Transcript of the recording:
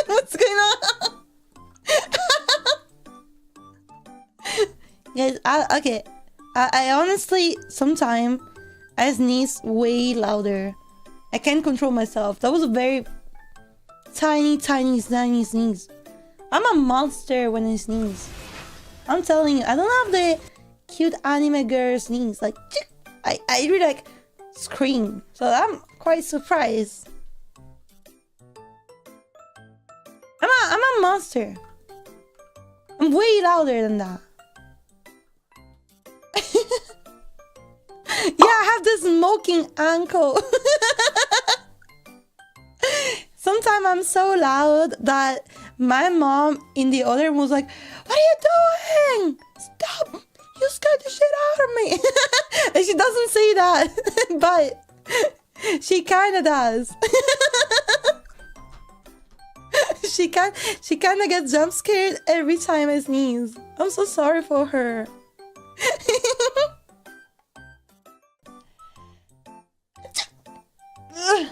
What's going on? Guys, okay. I honestly, sometimes, I sneeze way louder. I can't control myself. That was a very tiny sneeze. I'm a monster when I sneeze. I'm telling you, I don't have the cute anime girl sneeze. Like, I really like scream. So I'm quite surprised. I'm a monster. I'm way louder than that. Yeah, I have this smoking ankle. Sometimes I'm so loud that my mom in the other room was like, "What are you doing? Stop! You scared the shit out of me." And she doesn't say that, but she kind of does. She kind of gets jump scared every time I sneeze. I'm so sorry for her. Ugh.